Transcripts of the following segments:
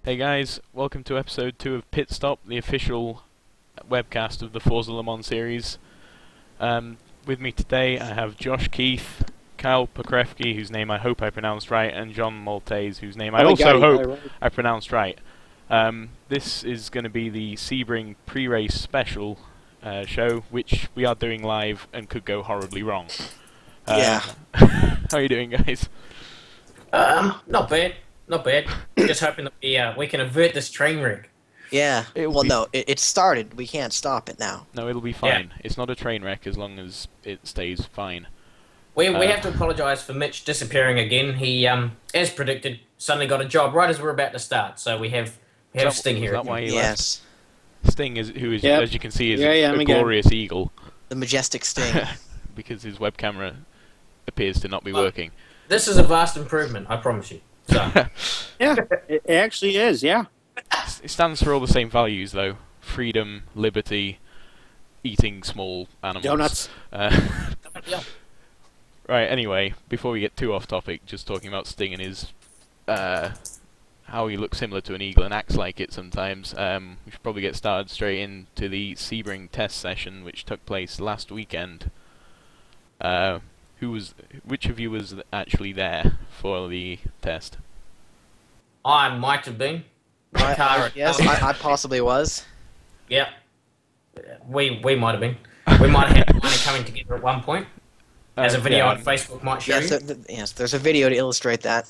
Hey guys, welcome to episode 2 of Pitstop, the official webcast of the Forza Le Mans series. With me today I have Josh Keith, Kyle Pokrewski, whose name I hope I pronounced right, and John Maltese, whose name I also hope I pronounced right. This is going to be the Sebring pre-race special show, which we are doing live and could go horribly wrong. Yeah. How are you doing, guys? Not bad. Not bad. Just hoping that we can avert this train wreck. Yeah. Well, it started. We can't stop it now. No, it'll be fine. Yeah. It's not a train wreck as long as it stays fine. We have to apologise for Mitch disappearing again. He, as predicted, suddenly got a job right as we're about to start. So we have Sting here. Is that why he Yes. left? Sting is as you can see, is a glorious eagle. The majestic Sting. Because his web camera appears to not be working. This is a vast improvement, I promise you. So. Yeah, it actually is, yeah. It stands for all the same values, though. Freedom, liberty, eating small animals. Donuts. Yeah. Right, anyway, before we get too off topic, just talking about Sting and his... how he looks similar to an eagle and acts like it sometimes. We should probably get started straight into the Sebring test session, which took place last weekend. Which of you was actually there for the test? I might have been. Yes, I possibly was. Yep. We might have been. We might have had mine coming together at one point. As a video on Facebook might show Yes, you. yes, there's a video to illustrate that.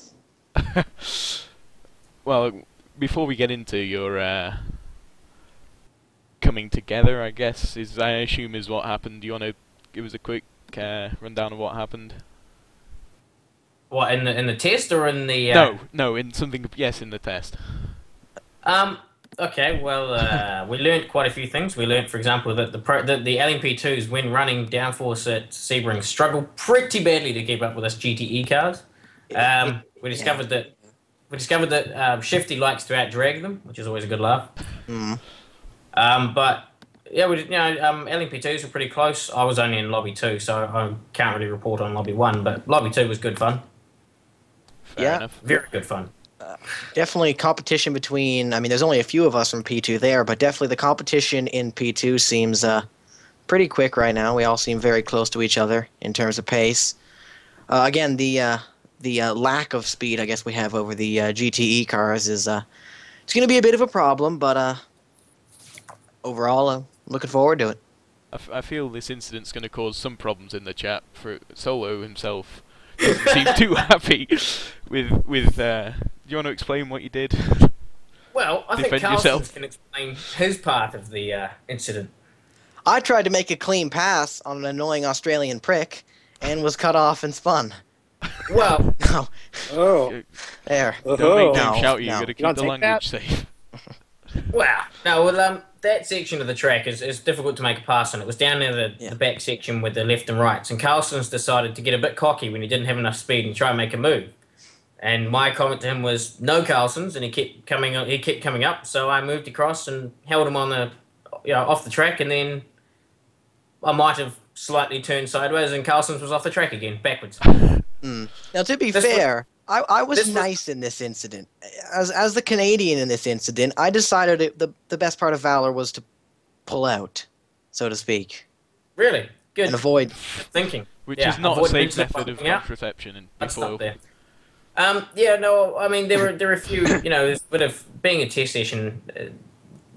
Well, before we get into your coming together, I guess, I assume is what happened. Do you want to give us a quick rundown of what happened? What, in the test or in the... No, in something... Yes, in the test. Okay, well, we learnt quite a few things. We learnt, for example, that the LMP2s, when running downforce at Sebring, struggle pretty badly to keep up with us GTE cars. We discovered that Shifty likes to out-drag them, which is always a good laugh. Mm. But yeah, LMP2s were pretty close. I was only in lobby 2, so I can't really report on lobby 1. But lobby 2 was good fun. Fair enough. Very good fun. Definitely competition between... I mean, there's only a few of us from P2 there, but definitely the competition in P2 seems pretty quick right now. We all seem very close to each other in terms of pace. Again, the lack of speed, I guess, we have over the GTE cars is... it's going to be a bit of a problem, but overall, looking forward to it. I feel this incident's going to cause some problems in the chat. For Solo himself doesn't seem too happy with do you want to explain what you did? Well, I think Carlson can explain his part of the incident. I tried to make a clean pass on an annoying Australian prick and was cut off and spun. Well, No. Oh. There. Don't make No, him shout you. no. You've got to You keep don't the take language that? safe. that section of the track is difficult to make a pass on. It was down near the back section with the left and rights, and Carlson's decided to get a bit cocky when he didn't have enough speed and try and make a move. And my comment to him was, no Carlson's, and he kept coming up, so I moved across and held him on off the track, and then I might have slightly turned sideways, and Carlson's was off the track again, backwards. Now, to be fair, I was nice in this incident. As the Canadian in this incident, I decided the best part of valor was to pull out, so to speak. Really? Good. And avoid. Good thinking. Which is not a avoid safe mentally method of fucking out. contraception in That's before. not there. I mean, there are a few, there's a bit of, being a test session,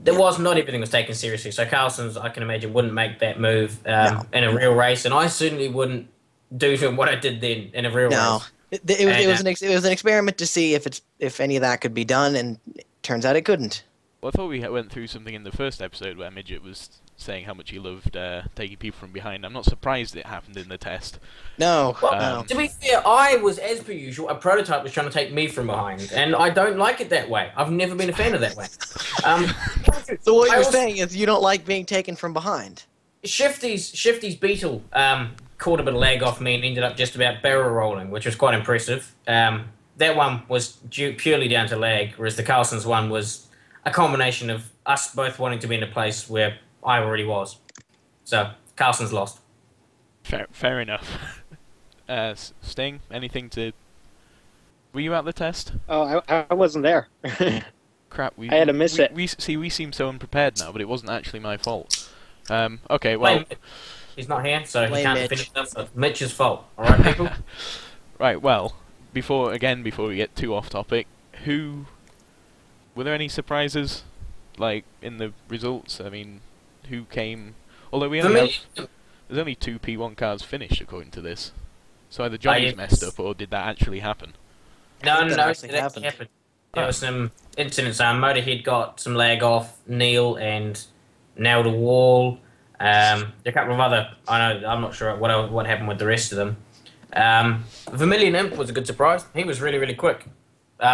not everything was taken seriously, so Carlson's, I can imagine, wouldn't make that move in a real race, and I certainly wouldn't do what I did then in a real race. It was an experiment to see if any of that could be done, and it turns out it couldn't. Well, I thought we went through something in the first episode where Midget was saying how much he loved taking people from behind. I'm not surprised it happened in the test. No. Well, to be fair, I was, as per usual, a prototype was trying to take me from behind, and I don't like it that way. I've never been a fan of that way. So what you're saying is you don't like being taken from behind? Shifty's Beetle caught a bit of lag off me and ended up just about barrel rolling, which was quite impressive. That one was due purely down to lag, whereas the Carlson's one was a combination of us both wanting to be in a place where I already was. So, Carlson's lost. Fair enough. Sting, anything to... Were you at the test? Oh, I wasn't there. crap. I had to miss it. We seem so unprepared now, but it wasn't actually my fault. Okay, well... He's not here, so he Blame can't Mitch. finish stuff. So it's Mitch's fault. Alright, people? Right, well, before we get too off topic, were there any surprises, like, in the results? I mean, who came... Although we only have... There's only 2 P1 cars finished, according to this. So either Johnny's messed up, or did that actually happen? No, that it actually happened. happened. There was some incidents. Motorhead got some lag off Neil and nailed a wall. A couple of other... I'm not sure what happened with the rest of them. Vermilion Imp was a good surprise. He was really, really quick. He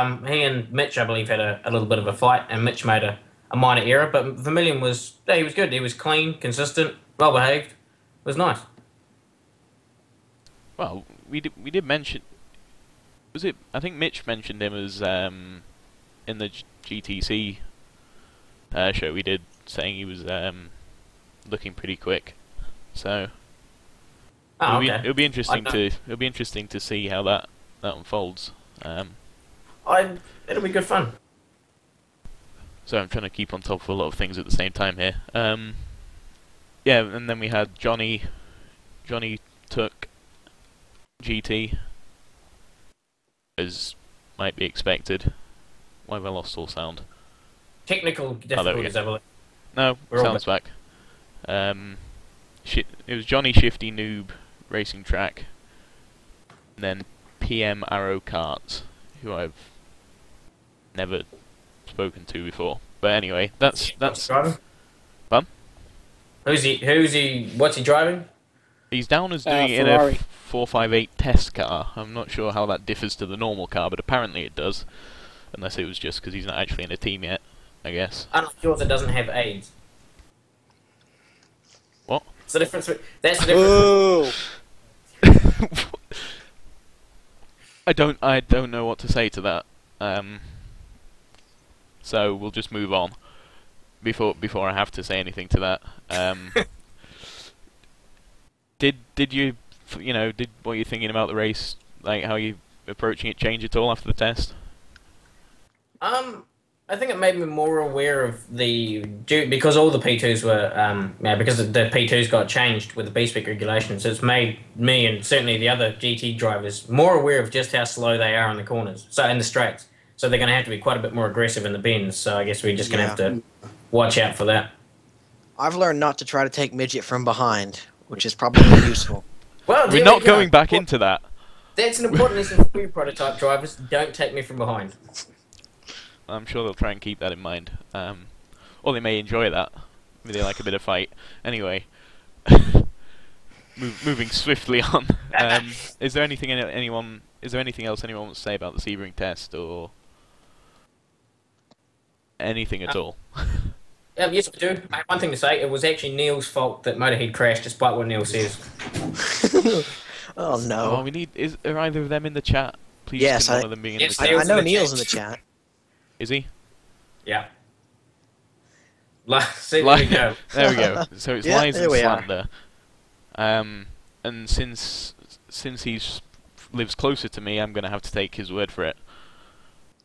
and Mitch, I believe, had a little bit of a fight, and Mitch made a minor error, but Vermilion was... Yeah, he was good. He was clean, consistent, well-behaved. It was nice. Well, we did mention... Was it... I think Mitch mentioned him as, in the GTC show we did, saying he was, looking pretty quick. So... It'll be interesting to see how that unfolds. It'll be good fun. So I'm trying to keep on top of a lot of things at the same time here. Yeah, and then we had Johnny took GT, as might be expected. Why have I lost all sound? Technical difficulties, I believe. No, sound's back. It was Johnny Shifty Noob Racing Track, and then PM Arrow Karts, who I've never spoken to before. But anyway, that's driving. Fun. Who's he? What's he driving? He's down as doing it in a 458 test car. I'm not sure how that differs to the normal car, but apparently it does. Unless it was just because he's not actually in a team yet, I guess. I'm not sure if it doesn't have AIDS. What? That's the difference. That's the difference. I don't know what to say to that. So we'll just move on before I have to say anything to that. Did you what you're thinking about the race, like how you approaching it, change at all after the test? I think it made me more aware of because all the P2s were because the P2s got changed with the B-Spec regulations. It's made me and certainly the other GT drivers more aware of just how slow they are in the corners, so in the straights. So they're going to have to be quite a bit more aggressive in the bends. So I guess we're just going to have to watch out for that. I've learned not to try to take midget from behind, which is probably useful. Well, we're not going back into that. That's an important lesson for you prototype drivers. Don't take me from behind. I'm sure they'll try and keep that in mind. Or they may enjoy that. Maybe they like a bit of fight. Anyway, moving swiftly on. Is there anything else anyone wants to say about the Sebring test, or anything at all? Yes, we do. I have one thing to say. It was actually Neil's fault that Motorhead crashed, despite what Neil says. Oh no! Oh, are either of them in the chat? Please, yes, one of them being in the chat. I know Neil's in the chat. Is he? Yeah. See, there we go. There we go. So it's lies and slander. And since he lives closer to me, I'm going to have to take his word for it.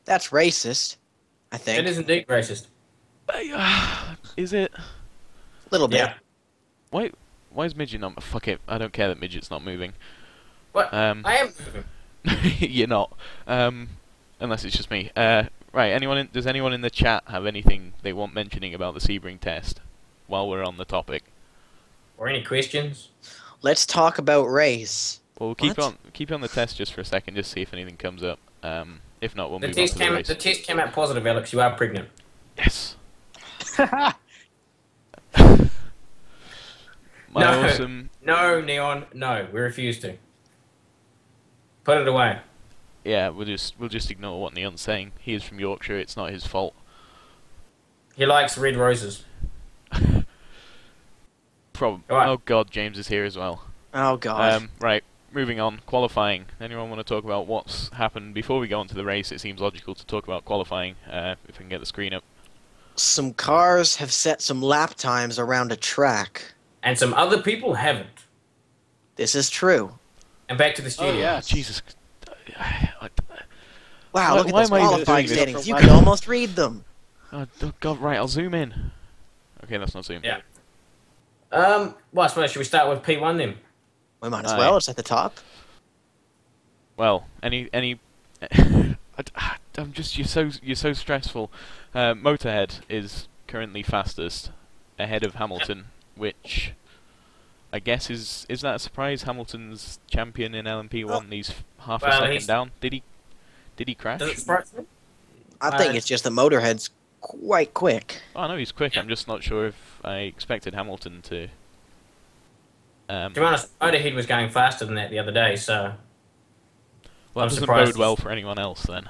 That's racist, I think. It is indeed racist. Is it? A little bit. Yeah. Why is Midget not... Fuck it. I don't care that Midget's not moving. What? I am moving. You're not. Unless it's just me. Right, does anyone in the chat have anything they want mentioning about the Sebring test while we're on the topic? Or any questions? Let's talk about race. Well, keep on the test just for a second, just see if anything comes up. If not, we'll move on to the race. The test came out positive, Alex. You are pregnant. Yes. No, Neon. No, we refuse to. Put it away. Yeah, we'll just ignore what Neon's saying. He is from Yorkshire. It's not his fault. He likes red roses. Right. Oh God, James is here as well. Oh God. Right, moving on. Qualifying. Anyone want to talk about what's happened before we go on to the race? It seems logical to talk about qualifying. If I can get the screen up. Some cars have set some lap times around a track. And some other people haven't. This is true. And back to the studio. Oh, yeah. Jesus. Wow, look at those qualifying standings. You can almost read them. Oh, God, right, I'll zoom in. Okay, that's not zoom. Yeah. Well, I suppose should we start with P1 then? We might as well. It's at the top. Well, any I'm just you're so stressful. Motorhead is currently fastest, ahead of Hamilton, which I guess is that a surprise? Hamilton's champion in LMP1. He's half a second down. Did he crash? Does it surprise me? I think it's just the Motorhead's quite quick. Oh, I know he's quick. I'm just not sure if I expected Hamilton to. To be honest, Motorhead was going faster than that the other day, so. Well, I'm that doesn't surprised. bode well for anyone else then.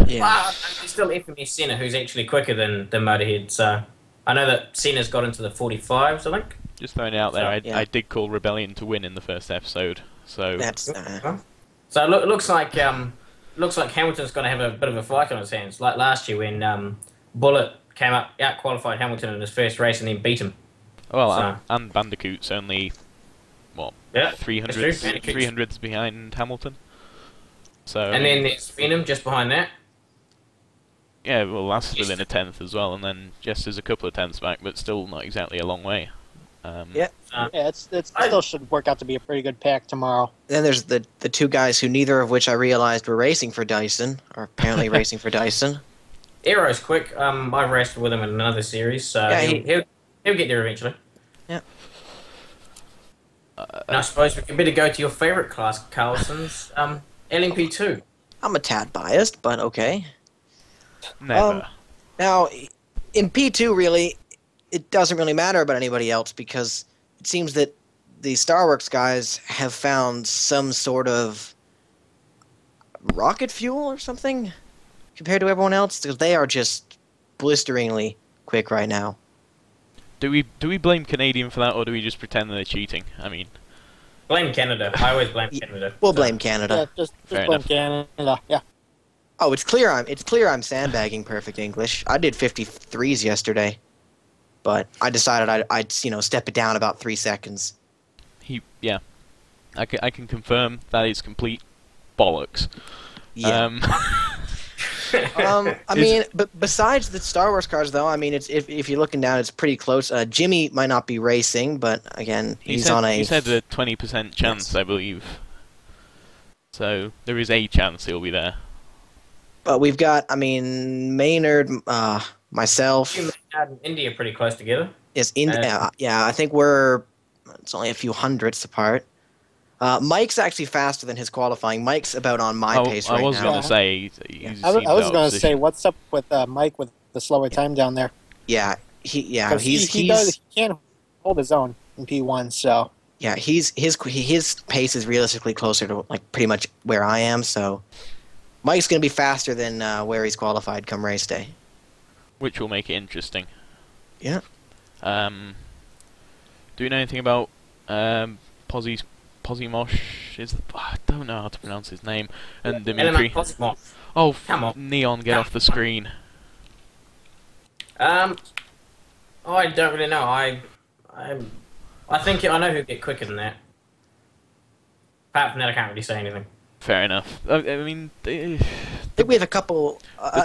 Yeah. Well, there's still FMS Senna, who's actually quicker than Motorhead, so. I know that Senna's got into the 45s, I think. Just throwing it out there, So, I did call Rebellion to win in the first episode, so. That's So it looks like Hamilton's going to have a bit of a fight on his hands, like last year when Bullet came up, out-qualified Hamilton in his first race and then beat him. Well, So- and Bandicoot's only, what, Yeah, 300s behind Hamilton? So. And then there's Venom just behind that. Yeah, well, that's within a tenth as well, and then Jess is a couple of tenths back, but still not exactly a long way. Yeah. Yeah, it still should work out to be a pretty good pack tomorrow. Then there's the two guys who neither of which I realized were racing for Dyson, or apparently racing for Dyson. Aero's quick. I've raced with him in another series, so Yeah, he'll get there eventually. Yeah. And I suppose we can better go to your favourite class, Carlson's LMP2. I'm a tad biased, but okay. Never. Now, in P2, really, it doesn't really matter about anybody else because it seems that the Starworks guys have found some sort of rocket fuel or something compared to everyone else because they are just blisteringly quick right now. Do we blame Canadian for that, or do we just pretend that they're cheating? I mean, Blame Canada. I always blame Canada. We'll So- blame Yeah, Canada. just Fair blame enough. Canada. Yeah. Oh, it's clear I'm sandbagging perfect English. I did 53s yesterday, but I decided I'd step it down about 3 seconds. I can confirm that is complete bollocks. Yeah. I mean, but besides the Star Wars cars, though, I mean, it's if you're looking down, it's pretty close. Jimmy might not be racing, but again, he he's said, on a. He said a 20% chance, I believe. So there is a chance he'll be there. But we've got, I mean, Maynard, myself. You and India are pretty close together. Is in. Yeah, I think it's only a few hundredths apart. Mike's actually faster than his qualifying. Mike's about on my pace right I was now. going to say. I was going to say, what's up with Mike with the slower time down there? Yeah, he 'Cause he can't hold his own in P1, so. Yeah, his pace is realistically closer to like pretty much where I am. So Mike's going to be faster than where he's qualified come race day. Which will make it interesting. Yeah. Do you know anything about Pozimosh? I don't know how to pronounce his name. And Dimitri. Oh, Come on. Neon, get off the screen. I don't really know. I think I know who'd get quicker than that. Apart from that, I can't really say anything. Fair enough. I mean, I think we have a couple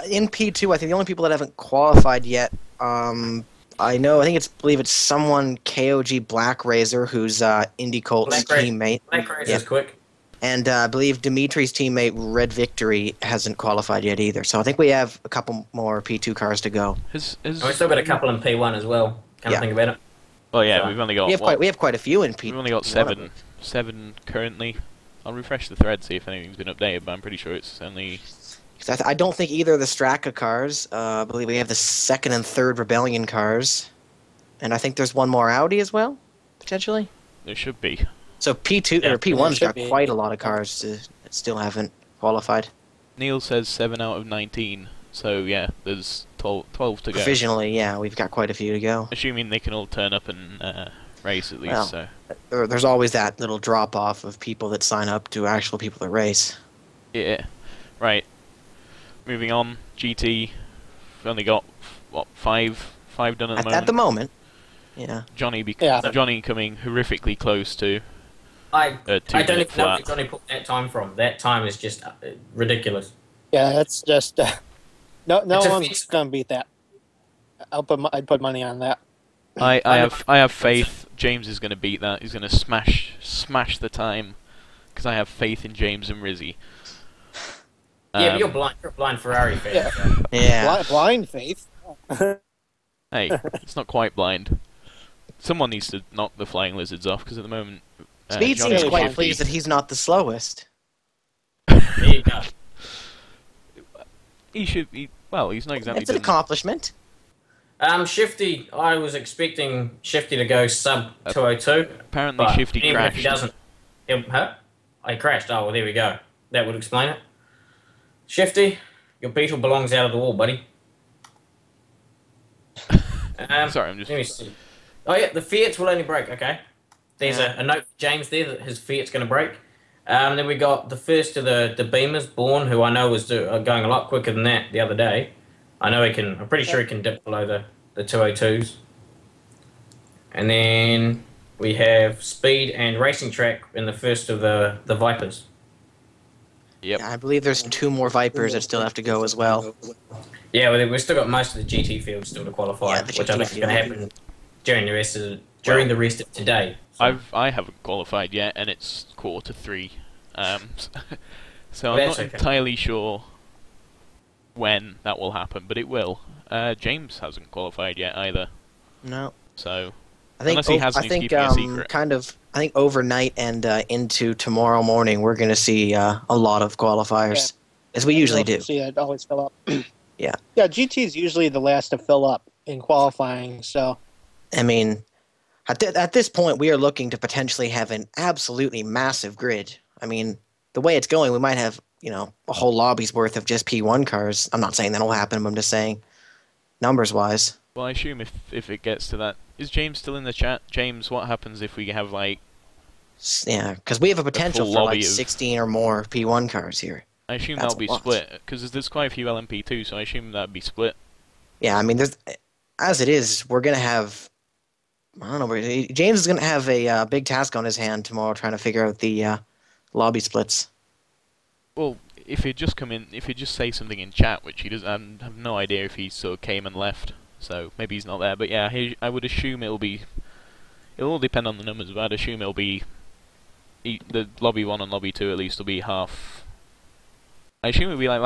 in P2. I think the only people that haven't qualified yet. I believe it's someone KOG Black Razor, who's Indy Colt's teammate. Black Razor's quick. And I believe Dimitri's teammate Red Victory hasn't qualified yet either. So I think we have a couple more P2 cars to go. And we've still got a couple in P1 as well. Can't think about it. Well, yeah, So- we've only got We have quite a few in P2. we've only got seven currently. I'll refresh the thread, see if anything's been updated, but I'm pretty sure it's only. I don't think either of the Straka cars. I believe we have the second and third Rebellion cars, and I think there's one more Audi as well, potentially. There should be. So P2 Yeah, or P1's should got be. quite a lot of cars that still haven't qualified. Neil says 7 out of 19, so yeah, there's 12 to go. Provisionally, yeah, we've got quite a few to go. Assuming they can all turn up and race at least. Well. So There's always that little drop off of people that sign up to actual people that race. yeah, right. Moving on, GT. We've only got what five done at the moment. At the moment, yeah. Johnny coming horrifically close to. I 2 don't even minute know where flat. Johnny put that time from. That time is just ridiculous. Yeah, that's just. No It's a one's feat. going to beat that. I'd put money on that. I have faith. James is going to beat that. He's going to smash the time, because I have faith in James and Rizzy. Yeah, but you're blind. You're a blind Ferrari fan. Yeah. So. Yeah. Blind faith. Hey, it's not quite blind. Someone needs to knock the flying lizards off, because at the moment, Speed Johnny seems quite Shifty- pleased that he's not the slowest. There you go. He should be. Well, he's not exactly. It's an done- accomplishment. Shifty, I was expecting Shifty to go sub 202. Apparently, but Shifty even if he crashed. doesn't, I crashed. Oh, well, there we go. That would explain it. Shifty, your beetle belongs out of the wall, buddy. Sorry, I'm just. Let me see. Oh yeah, the Fiats will only break. Okay, there's a note for James there that his Fiat's going to break. Then we got the first of the Beamers, Born, who I know was going a lot quicker than that the other day. I know he can. I'm pretty sure he can dip below the 202s. And then we have Speed and Racing Track in the first of the Vipers. Yep. I believe there's 2 more Vipers that still have to go as well. Yeah, well, we've still got most of the GT field still to qualify, Yeah, the which I GT think is going to field. happen during the rest of today. So. I haven't qualified yet, and it's Q3. So I'm That's not okay. entirely sure when that will happen, but it will. James hasn't qualified yet either, No. so I think Unless he has and he's keeping it a secret. I think overnight and into tomorrow morning we're going to see a lot of qualifiers, as we usually do. See it always fill up. Yeah. Yeah, GT is usually the last to fill up in qualifying, so I mean, at this point we are looking to potentially have an absolutely massive grid. I mean, the way it's going, we might have, a whole lobby's worth of just P1 cars. I'm not saying that'll happen, but I'm just saying numbers-wise. well, I assume if it gets to that, is James still in the chat? James, what happens if we have like? Yeah, because we have a potential full for lobby like of- 16 or more P1 cars here. I assume That's that'll be a lot. split because there's quite a few LMP2, so I assume that'd be split. Yeah, I mean, as it is, we're gonna have. I don't know. James is gonna have a big task on his hand tomorrow, trying to figure out the lobby splits. Well, if he'd just come in, if he'd just say something in chat, which he does, I have no idea if he sort of came and left, so maybe he's not there. But yeah, I would assume it'll all depend on the numbers, but I'd assume it'll be the lobby 1 and lobby 2 at least will be half. I assume it'll be like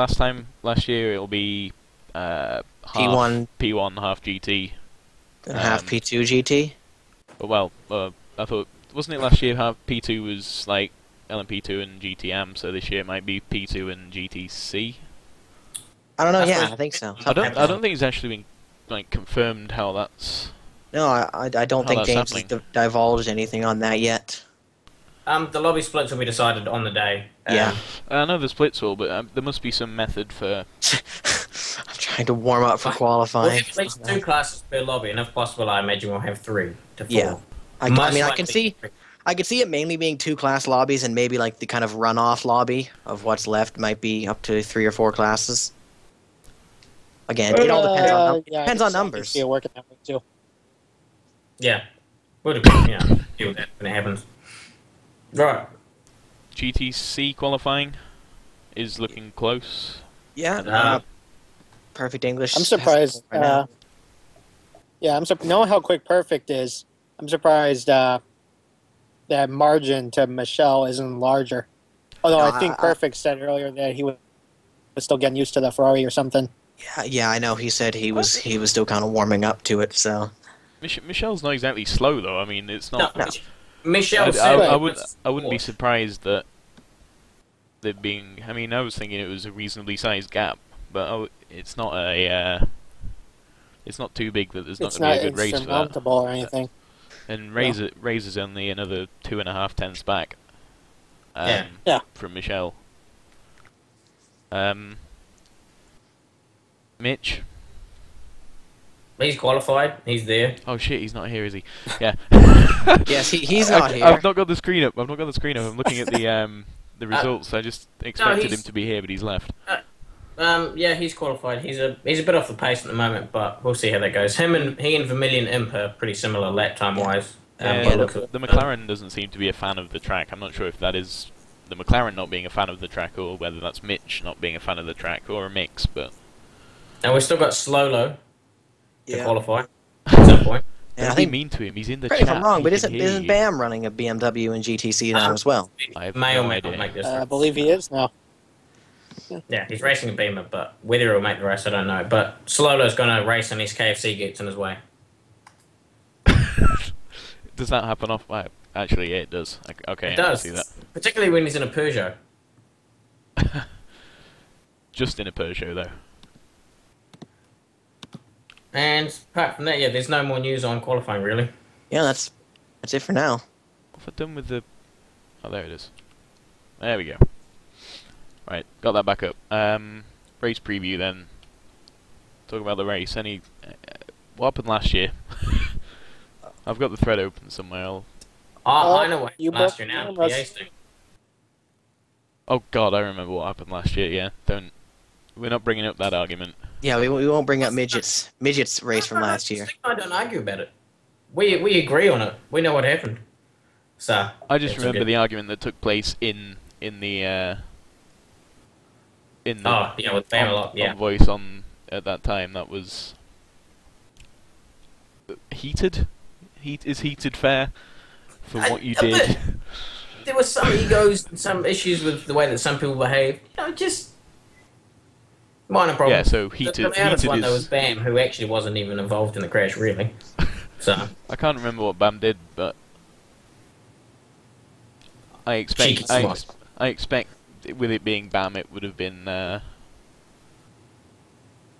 last year it'll be half P1, half GT. And half P2 GT. But well, I thought, wasn't it last year half P2 was like LMP2 and GTM, so this year it might be P2 and GTC? I don't know. That's Yeah, what- I think so. I don't think it's actually been like confirmed how that's. No, I don't How think that's James has happening. divulged anything on that yet. The lobby splits will be decided on the day. Yeah. I know the splits will, but there must be some method for. I'm trying to warm up for We'll qualifying. have at least 2 classes per lobby, and if possible, I imagine we'll have 3 to 4. Yeah. I Most mean, likely I could see it mainly being 2 class lobbies, and maybe like the kind of runoff lobby of what's left might be up to 3 or 4 classes. Again, it all depends on yeah, depends I on can numbers. see it working that way too. Yeah. Would have been, see what that when it happens. Right. GTC qualifying is looking close. Yeah. Perfect English. I'm surprised. right now. Yeah, I'm surprised. Knowing how quick Perfect is, I'm surprised that margin to Michelle isn't larger. Although No, I think Perfect said earlier that he was still getting used to the Ferrari or something. Yeah, I know. He said he was still kind of warming up to it. So Michelle's not exactly slow though. I mean, it's not. No. Michelle I said wouldn't be surprised that there being. I mean, I was thinking it was a reasonably sized gap, but it's not a. It's not too big that there's not It's going to not be a good race for that. insurmountable or anything. And Razor's only another 2.5 tenths back. Yeah. From Michelle. Mitch. He's qualified. He's there. Oh shit, he's not here, is he? Yeah. yes, he's not here. I've not got the screen up. I'm looking at the results. I just expected him to be here, but he's left. Yeah, he's qualified. He's a bit off the pace at the moment, but we'll see how that goes. He and Vermilion Imp are pretty similar lap time wise. Yeah, the McLaren doesn't seem to be a fan of the track. I'm not sure if that is the McLaren not being a fan of the track, or whether that's Mitch not being a fan of the track, or a mix. But And we've still got Slowlo, to qualify at some point. And I Don't be think, mean to him. He's in the correct chat. me if I'm wrong, but He can hear isn't you. Bam running a BMW and GTC now as well? I have May no or may idea. not make this I race. believe he is now. Yeah, he's racing a Beamer, but whether he'll make the race, I don't know. But Sololo's going to race unless KFC gets in his way. Does that happen off? Actually, yeah, it does. Okay, It I does, see that. particularly when he's in a Peugeot. Just in a Peugeot, though. And apart from that, yeah, there's no more news on qualifying, really. Yeah, that's it for now. What have I done with the... Oh, there it is. There we go. Right, got that back up. Race preview, then. Talk about the race. What happened last year? I've got the thread open somewhere. I know what you happened last broke year now. the PA thing. Oh god, I remember what happened last year, yeah. We're not bringing up that argument. Yeah, we won't bring up midgets race from last year. I don't argue about it. We agree on it. We know what happened. So I just it's all remember good. the argument that took place in the Oh, yeah, with Bam a lot, yeah. on voice on at that time. That was heated. Is heated fair for what you did? There were some egos and some issues with the way that some people behave. You know, just minor problems. Yeah, so The heated. loudest Heated one though was is. Bam, who actually wasn't even involved in the crash, really. So I can't remember what Bam did, but I Cheeky expect. slut. I expect with it being Bam, it would have been.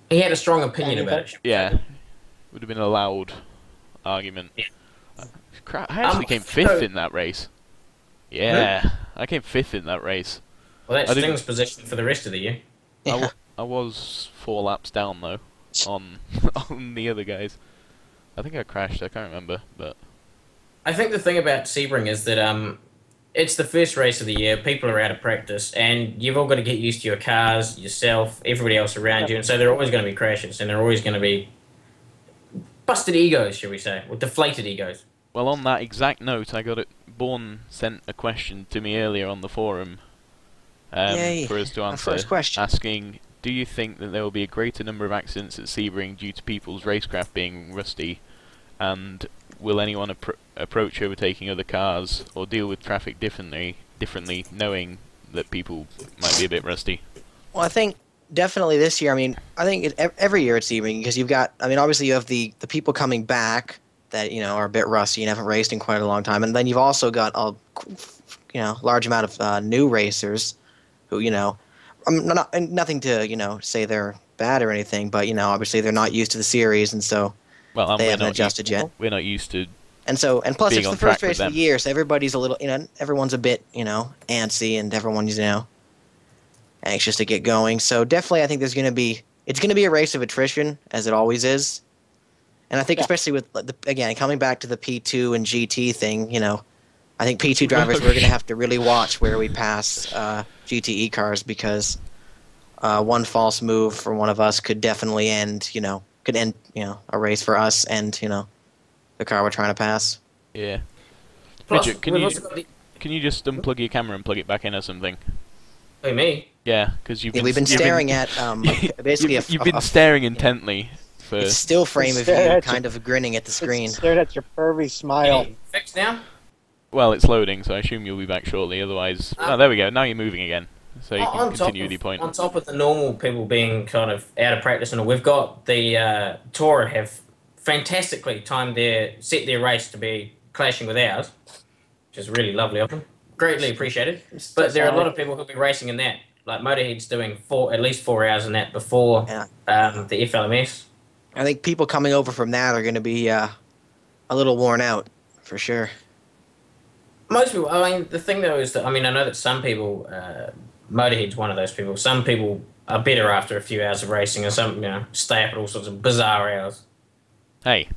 he had a strong opinion about it. Yeah, would have been a loud argument. Yeah. I actually came fifth so- in that race. Yeah, I came fifth in that race. Well, that's I didn't- Sting's position for the rest of the year. Yeah. I was 4 laps down though on on the other guys. I think I crashed. I can't remember, but I think the thing about Sebring is that it's the first race of the year. People are out of practice, and you've all got to get used to your cars, yourself, everybody else around you, and so there are always going to be crashes, and there are always going to be busted egos, shall we say, or deflated egos. well, on that exact note, I got it. Bourne sent a question to me earlier on the forum Yay, for us to our answer, first question. asking, "Do you think that there will be a greater number of accidents at Sebring due to people's racecraft being rusty, and will anyone approach overtaking other cars or deal with traffic differently, knowing that people might be a bit rusty?" Well, I think definitely this year. I mean, I think every year it's Sebring because you've got. I mean, obviously you have the people coming back that are a bit rusty and haven't raced in quite a long time, and then you've also got a large amount of new racers who nothing to say they're bad or anything, but obviously they're not used to the series, and so Well, they we're haven't not adjusted yet. We're not used to. And plus being it's on the first track with race of them. the year, so everybody's a little, everyone's a bit, antsy, and everyone's, anxious to get going. So definitely, I think it's going to be a race of attrition, as it always is. And I think especially with again coming back to the P2 and GT thing, I think P2 drivers we're going to have to really watch where we pass GTE cars because one false move from one of us could definitely end a race for us and the car we're trying to pass. Yeah. Plus, Richard, we've also got the... can you just unplug your camera and plug it back in or something? Hey, me? Yeah, because We've been staring at basically you've been staring intently for. a still frame of Stare you at kind of grinning at the screen. Stared at your pervy smile. Hey, fixed now? Well, it's loading, so I assume you'll be back shortly. Otherwise, oh, there we go. Now you're moving again, so you can continue with your point. On top of the normal people being kind of out of practice, and all, we've got the Toro have fantastically set their race to be clashing with ours, which is really lovely of them. Greatly appreciated. But there are a lot of people who'll be racing in that. Like Motorhead's doing at least 4 hours in that before the FLMS. I think people coming over from that are going to be a little worn out, for sure. Most people, I mean, the thing though is that, I mean, I know that some people, Motorhead's one of those people, some people are better after a few hours of racing and some, stay up at all sorts of bizarre hours. Hey,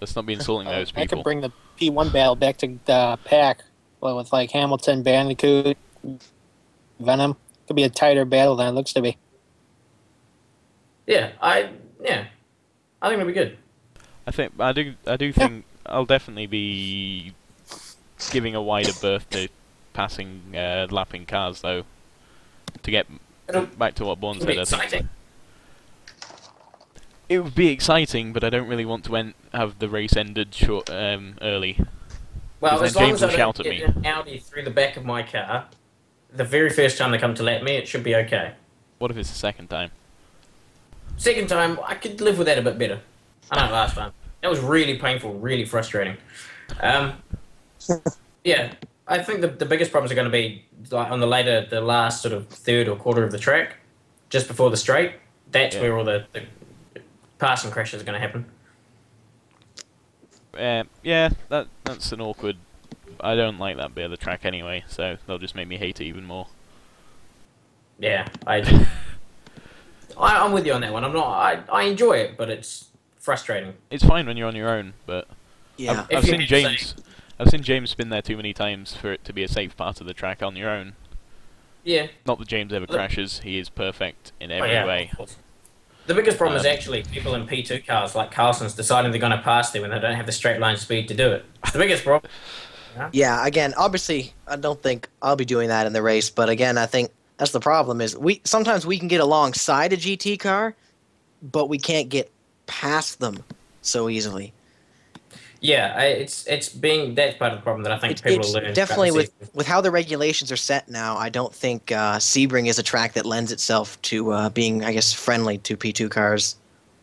let's not be insulting those I people. could bring the P1 battle back to the pack with like Hamilton, Bandicoot, Venom. Could be a tighter battle than it looks to be. Yeah, I think it'll be good. I do think I'll definitely be giving a wider berth to passing lapping cars though. To get back to what Bourne It'll be said, I think exciting. It would be exciting, but I don't really want to have the race ended early. Well, as long James as I will don't shout at get me. an Audi through the back of my car, the very first time they come to lap me, it should be okay. What if it's the second time? Second time, I could live with that a bit better. I know last time. That was really painful, really frustrating. Yeah, I think the biggest problems are going to be like on the last sort of third or quarter of the track, just before the straight. That's where all the passing crashes are going to happen. Yeah, that's an awkward... I don't like that bit of the track anyway, so they'll just make me hate it even more. Yeah, I'm with you on that one. I enjoy it, but it's frustrating. It's fine when you're on your own, but Yeah. I've seen James spin there too many times for it to be a safe part of the track on your own. Yeah. Not that James ever crashes; he is perfect in every way. The biggest problem is actually people in P2 cars like Carlson's deciding they're going to pass there when they don't have the straight line speed to do it. The biggest problem. Yeah, again, obviously, I don't think I'll be doing that in the race, but again, I think that's the problem is sometimes we can get alongside a GT car, but we can't get past them so easily. Yeah, that's part of the problem that I think people will learn. Definitely with how the regulations are set now, I don't think Sebring is a track that lends itself to being, I guess, friendly to P2 cars.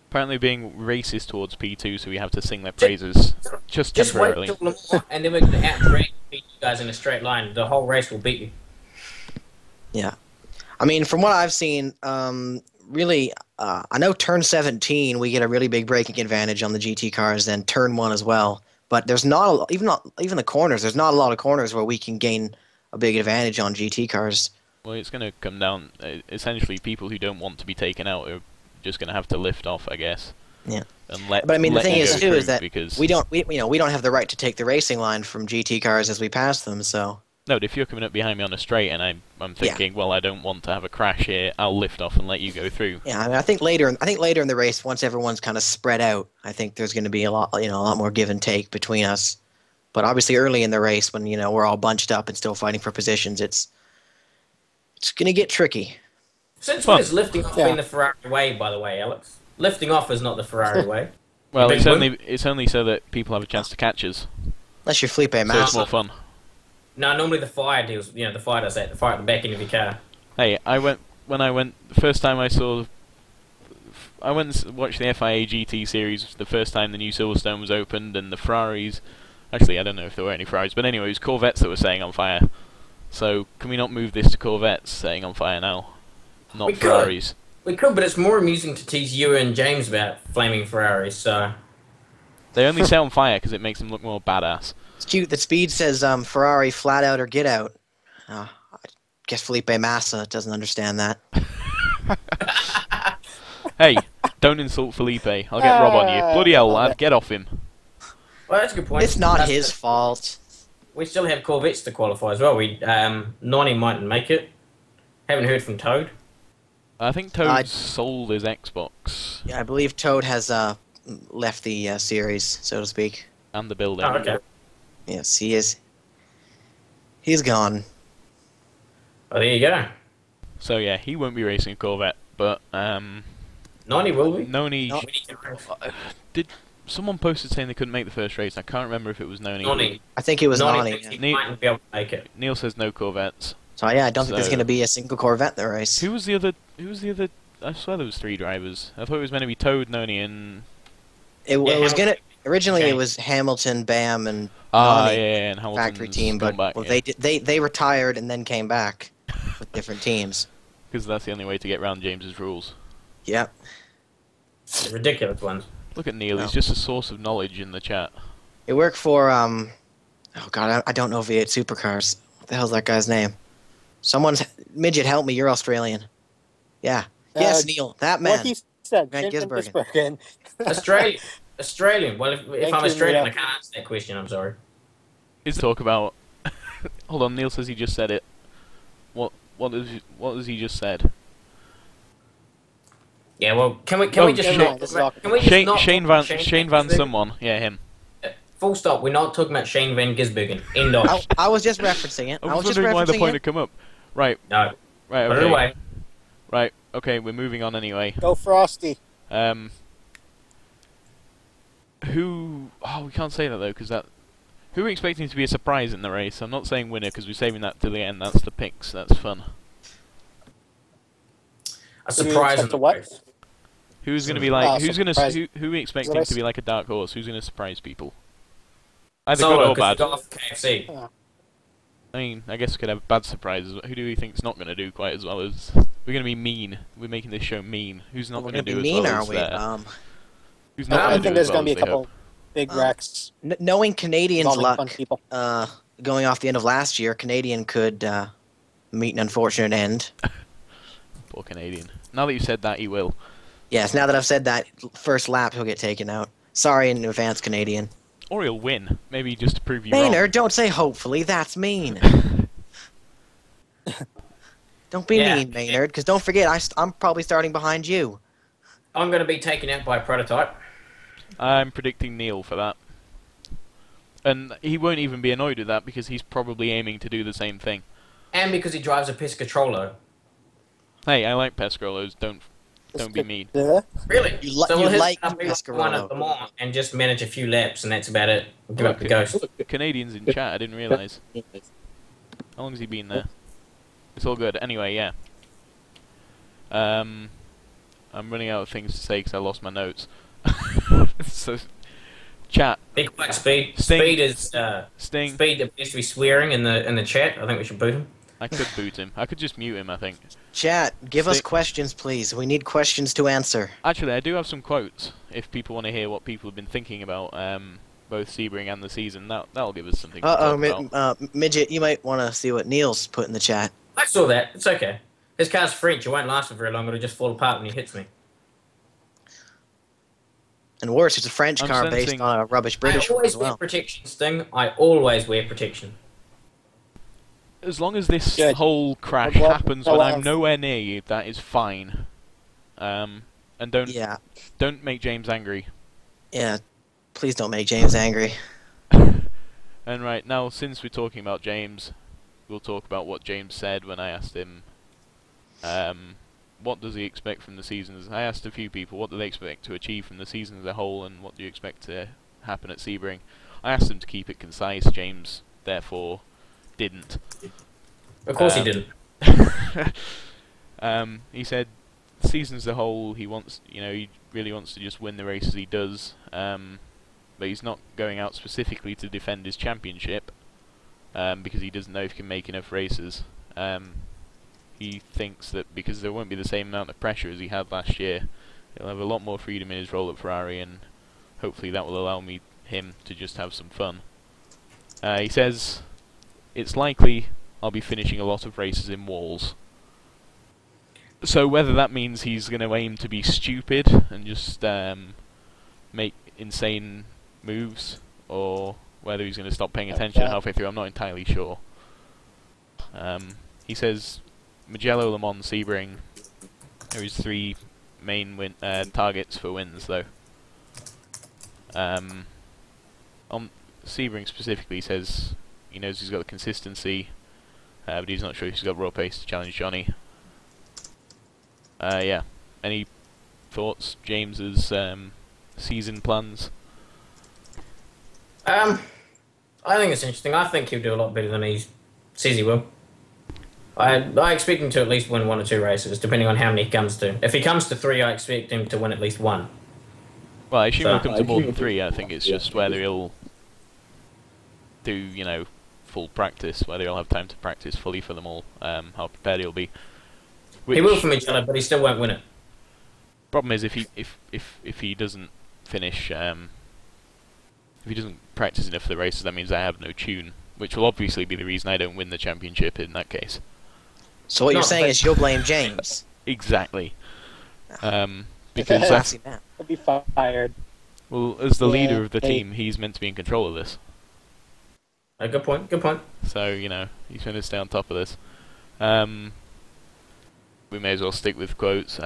Apparently being racist towards P2, so we have to sing their praises. Just temporarily. Wait till Le Mans, and then we're going to out-race P2 guys in a straight line. The whole race will beat you. Yeah. I mean, from what I've seen, really, I know turn 17 we get a really big braking advantage on the GT cars, and turn 1 as well. But there's even the corners. There's not a lot of corners where we can gain a big advantage on GT cars. Well, it's going to come down. Essentially, people who don't want to be taken out are just going to have to lift off, I guess. Yeah. But I mean, the thing is too is that because we don't have the right to take the racing line from GT cars as we pass them. So. No, but if you're coming up behind me on a straight and I'm thinking, well, I don't want to have a crash here, I'll lift off and let you go through. Yeah, I mean, I think later in the race, once everyone's kind of spread out, I think there's going to be a lot more give and take between us. But obviously, early in the race, when we're all bunched up and still fighting for positions, it's going to get tricky. Since when is lifting off being the Ferrari way, by the way, Alex? Lifting off is not the Ferrari way. Well, it's only so that people have a chance to catch us. Unless you're Felipe Massa. So it's more fun. No, normally the fire deals. The fire does that. The fire at the back end of your car. Hey, the first time I went and watched the FIA GT series the first time the new Silverstone was opened, and the Ferraris. Actually, I don't know if there were any Ferraris, but anyway, it was Corvettes that were setting on fire. So can we not move this to Corvettes setting on fire now? Not Ferraris. We could, but it's more amusing to tease you and James about flaming Ferraris. So they only set on fire because it makes them look more badass. It's cute that Speed says Ferrari flat out or get out. I guess Felipe Massa doesn't understand that. Hey, don't insult Felipe. I'll get Rob on you. Bloody hell, lad, get off him. Well, that's a good point. It's not his fault. We still have Corvettes to qualify as well. Nani mightn't make it. Haven't heard from Toad. I think Toad's sold his Xbox. Yeah, I believe Toad has left the series, so to speak. And the building. Oh, okay. Yes, he is. He's gone. Oh, there you go. So yeah, he won't be racing a Corvette, but Nani will be. Noni did. Someone posted saying they couldn't make the first race. I can't remember if it was Noni. I think it was Nani. He mightn't be able to make it. Neil says no Corvettes. So yeah, I don't think there's going to be a single Corvette in the race. Who was the other? I swear there was 3 drivers. I thought it was meant to be Toad, Noni, and it was gonna. Originally, it was Hamilton, Bam, and Noni, and Hamilton's factory team, but back, they retired and then came back with different teams. Because that's the only way to get around James's rules. Yep. The ridiculous ones. Look at Neil. He's just a source of knowledge in the chat. It worked for oh god, I don't know V8 supercars. What the hell's that guy's name? Someone's midget, help me. You're Australian. Yeah. Yes, Neil. That man. What he said. Grant Gisbergen. Australian. Well, if I'm Australian, I can't answer that question. I'm sorry. Is talk about? Hold on. Neil says he just said it. What has he just said? Yeah. Well, can we just not Shane Van someone? Yeah, him. Full stop. We're not talking about Shane Van Gisbergen. End of. I was just referencing it. I was wondering why the point had come up. Right. No. Right. Put it away. Right. Okay. We're moving on anyway. Go Frosty. who... Oh, we can't say that, though, because that... Who are we expecting to be a surprise in the race? I'm not saying winner, because we're saving that till the end. That's the picks. That's fun. A surprise in the what? race. Who's going to be like... who are we expecting Surprise. to be like a dark horse? Who's going to surprise people? Either Solo, good or 'cause bad. he got off KFC. I mean, I guess we could have bad surprises. Who do we think's not going to do quite as well as... We're going to be mean. We're making this show mean. Who's not We're going to gonna do be as mean, well are as we? Who's I not going think to do there's as well going to as be a they hope? couple big wrecks. Knowing Canadians' involving fun luck, people. going off the end of last year, Canadian could meet an unfortunate end. Poor Canadian. Now that you've said that, he will. Yes, now that I've said that, first lap he'll get taken out. Sorry in advance, Canadian. Or he'll win. Maybe just to prove you wrong. Maynard, don't say hopefully. That's mean. Don't be Yeah. mean, Maynard, because don't forget, I'm probably starting behind you. I'm going to be taken out by a prototype. I'm predicting Neil for that. And he won't even be annoyed with that because he's probably aiming to do the same thing. And because he drives a Piscatrolo. Hey, I like Pescarolos. Don't be mean. Yeah. Really? You so you we'll like hit one Pescarolo. at the mall and just manage a few laps, and that's about it. We'll give up the ghost. Canadians in chat, I didn't realise. How long has he been there? It's all good. Anyway, yeah. I'm running out of things to say because I lost my notes. So, chat. Be quiet, Speed. Sting. Speed is Sting. Speed appears to be swearing in the chat. I think we should boot him. I could boot him. I could just mute him, I think. Chat, give us Stick. questions, please. We need questions to answer. Actually, I do have some quotes. If people want to hear what people have been thinking about both Sebring and the season, that'll give us something to talk about. Midget, you might want to see what Neil's put in the chat. I saw that. It's okay. His car's French. It won't last for very long. It'll just fall apart when he hits me. And worse, it's a French I'm car based sensing- on a rubbish British I one always as wear well. protection, Sting. I always wear protection. As long as this Good. whole crash Well, happens well, when I'm nowhere near you, that is fine. And Yeah, don't make James angry. yeah. Please don't make James angry. And right now, since we're talking about James, we'll talk about what James said when I asked him, what does he expect from the season? I asked a few people, what do they expect to achieve from the season as a whole, and what do you expect to happen at Sebring? I asked him to keep it concise. James, therefore, didn't. Of course he didn't. He said, season as a whole, he wants, he really wants to just win the races he does, but he's not going out specifically to defend his championship, because he doesn't know if he can make enough races. He thinks that because there won't be the same amount of pressure as he had last year, he'll have a lot more freedom in his role at Ferrari, and hopefully that will allow him to just have some fun. He says, it's likely I'll be finishing a lot of races in walls. So whether that means he's going to aim to be stupid and just make insane moves, or whether he's going to stop paying attention halfway through, I'm not entirely sure. He says Mugello, Le Mans, Sebring are his three main targets for wins, though. On Sebring specifically, he says he knows he's got the consistency, but he's not sure he's got raw pace to challenge Johnny. Yeah. Any thoughts, James's season plans? I think it's interesting. I think he'll do a lot better than he says he will. I expect him to at least win one or two races, depending on how many he comes to. If he comes to 3, I expect him to win at least 1. Well, I assume So- he'll come to more than 3. I think it's just whether he'll do, full practice, whether he'll have time to practice fully for them all, how prepared he'll be. He will for Mugello, but he still won't win it. Problem is, if he doesn't finish, if he doesn't practice enough for the races, that means I have no tune, which will obviously be the reason I don't win the championship in that case. So what No, you're saying but- is you'll blame James. Exactly. Because Classy man. He'll be fired. well, as the leader of the Yeah. team, he's meant to be in control of this. Good point. Good point. So, he's going to stay on top of this. We may as well stick with quotes.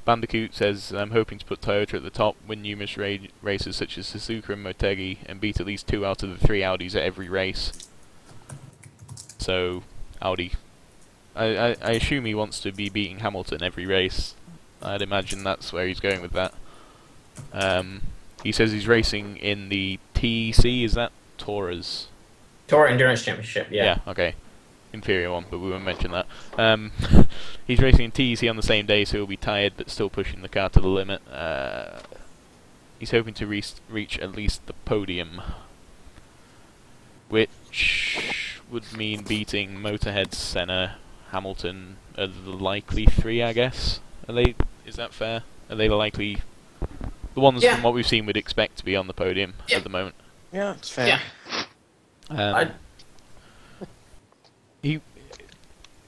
Bandicoot says, I'm hoping to put Toyota at the top, win numerous races such as Suzuka and Motegi, and beat at least 2 out of the 3 Audis at every race. So, Audi. I assume he wants to be beating Hamilton every race. I'd imagine that's where he's going with that. He says he's racing in the TEC. Is that Torres? Tour Endurance Championship. Yeah. Okay. Inferior one, but we won't mention that. He's racing in TEC on the same day, so he'll be tired, but still pushing the car to the limit. He's hoping to reach at least the podium, which would mean beating Motorhead, Senna, Hamilton are the likely three, I guess. Is that fair? Are they the ones from what we've seen would expect to be on the podium at the moment? Yeah, it's fair. Yeah.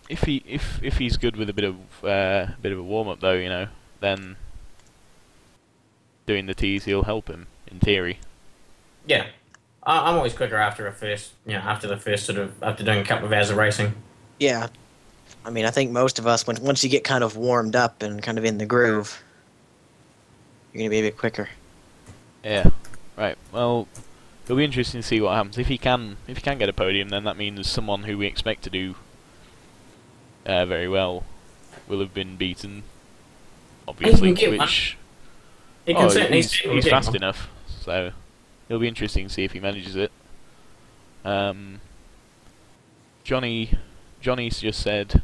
If he's good with a bit of a warm up though, you know, then doing the tees he'll help him in theory. Yeah, I'm always quicker after after doing a couple of hours of racing. Yeah, I mean, I think most of us, once you get kind of warmed up and kind of in the groove, you're gonna be a bit quicker. Yeah, right. Well, it'll be interesting to see what happens. If he can get a podium, then that means someone who we expect to do very well will have been beaten. Obviously, which he's fast enough, so it'll be interesting to see if he manages it. Johnny's just said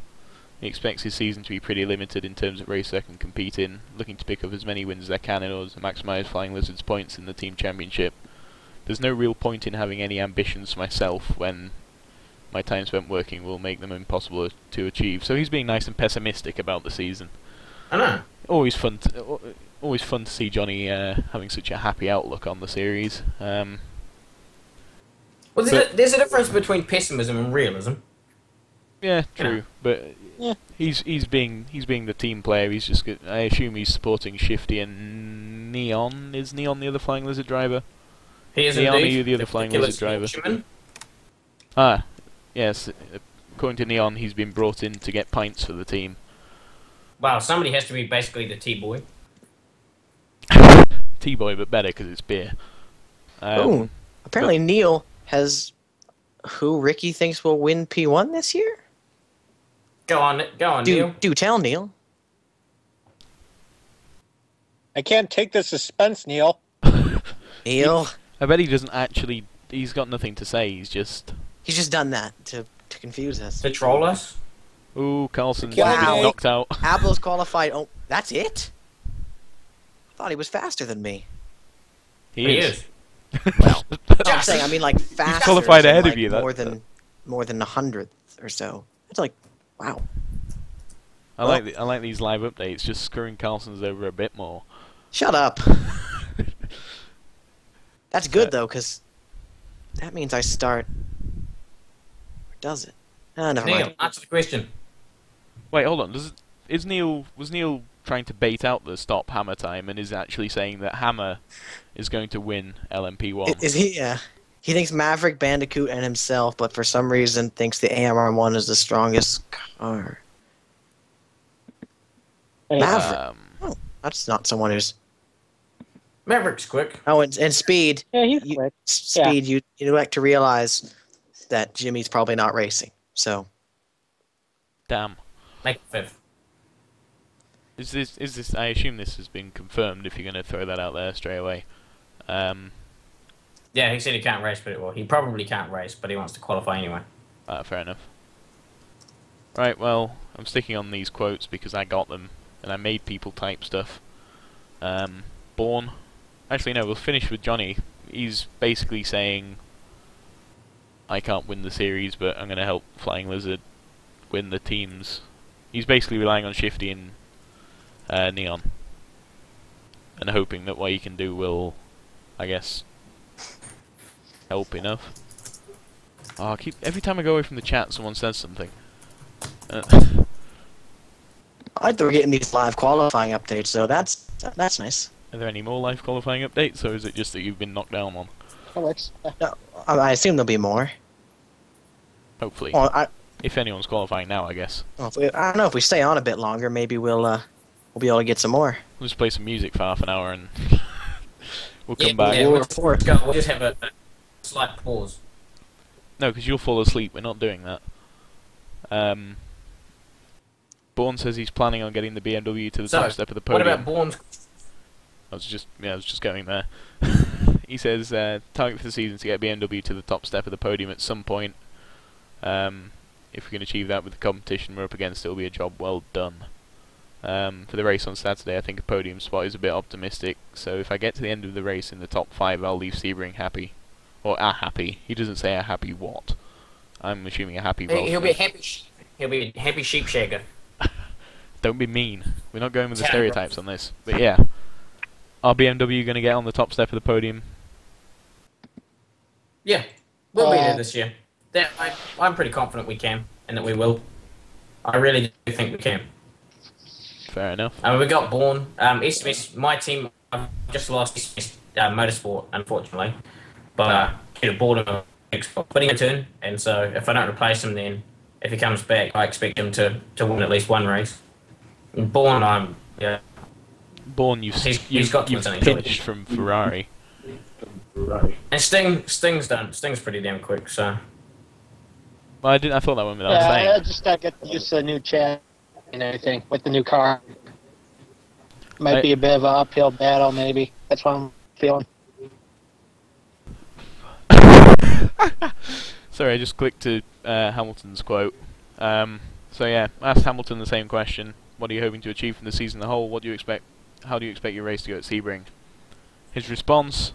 he expects his season to be pretty limited in terms of race they can compete in, looking to pick up as many wins as they can in order to maximise Flying Lizard's points in the team championship. There's no real point in having any ambitions for myself when my time spent working will make them impossible to achieve. So he's being nice and pessimistic about the season. I know. Always fun to see Johnny having such a happy outlook on the series. Well, there's a difference between pessimism and realism. Yeah, true. But he's being the team player. He's just I assume he's supporting Shifty and Neon. Is Neon the other Flying Lizard driver? He is Neon, indeed. are you the other Flying Lizard driver? Sportsman. Ah, yes. According to Neon, he's been brought in to get pints for the team. Wow, somebody has to be basically the T-boy. T-boy, but better because it's beer. Apparently Neil has who Ricky thinks will win P1 this year? Go on, Neil. Do tell, Neil. I can't take the suspense, Neil. Neil. I bet he doesn't actually. He's got nothing to say. He's just done that to confuse us. To troll us? Ooh, Carlson's Wow. knocked out. Abel's qualified. Oh, that's it? I thought he was faster than me. He is. Well, I'm saying, I mean, like faster. qualified as in, ahead of like, you, more than 100th or so. It's like, wow. I like these live updates. Just screwing Carlson's over a bit more. Shut up. That's good though, because that means I start. Or does it? Never Neil, mind. answer the question. Wait, hold on. Was Neil trying to bait out the stop Hammer time and is actually saying that Hammer is going to win LMP1? Is he? Yeah. He thinks Maverick, Bandicoot, and himself, but for some reason thinks the AMR1 is the strongest car. Maverick. Oh, that's not someone who's. Maverick's quick. Oh, and speed. Yeah, he's quick. Speed. You like to realize that Jimmy's probably not racing. So. Damn. Make it fifth. Is this? I assume this has been confirmed. If you're going to throw that out there straight away. Yeah, he said he can't race, but he probably can't race, but he wants to qualify anyway. Fair enough. Right. Well, I'm sticking on these quotes because I got them and I made people type stuff. Born. Actually, no. We'll finish with Johnny. He's basically saying, "I can't win the series, but I'm going to help Flying Lizard win the teams." He's basically relying on Shifty and Neon, and hoping that what he can do will, I guess, help enough. Oh, every time I go away from the chat, someone says something. I thought we're getting these live qualifying updates, so that's nice. Are there any more live qualifying updates, or is it just that you've been knocked down one? Alex. No, I assume there'll be more. Hopefully. Well, if anyone's qualifying now, I guess. I don't know if we stay on a bit longer, maybe we'll be able to get some more. We'll just play some music for half an hour and we'll come back. Yeah, we'll just have a slight pause. No, because you'll fall asleep. We're not doing that. Bourne says he's planning on getting the BMW to the top step of the podium. What about Bourne's? I was just going there. He says, target for the season to get BMW to the top step of the podium at some point. If we can achieve that with the competition we're up against, it'll be a job well done. For the race on Saturday, I think a podium spot is a bit optimistic, so if I get to the end of the race in the top 5, I'll leave Sebring happy. Or happy. He doesn't say a happy what. I'm assuming a happy Welshman. He'll be a happy. He'll be a happy sheep shagger. Don't be mean. We're not going with the stereotypes on this. But yeah. Are BMW going to get on the top step of the podium? Yeah, we'll be there this year. I'm pretty confident we can, and that we will. I really do think we can. Fair enough. We got Bourne. SMS, my team, I've just lost SMS, Motorsport, unfortunately. But get a board of putting a turn, and so if I don't replace him, then if he comes back, I expect him to win at least one race. And Bourne, Bourne, you've pitched from Ferrari. And Sting's pretty damn quick, so. Well, I thought that went without Yeah, saying. I just gotta get used to the new chat and everything with the new car. Might be a bit of an uphill battle, maybe. That's what I'm feeling. Sorry, I just clicked to Hamilton's quote. So yeah, asked Hamilton the same question. What are you hoping to achieve from the season as a whole? What do you expect? How do you expect your race to go at Sebring? His response: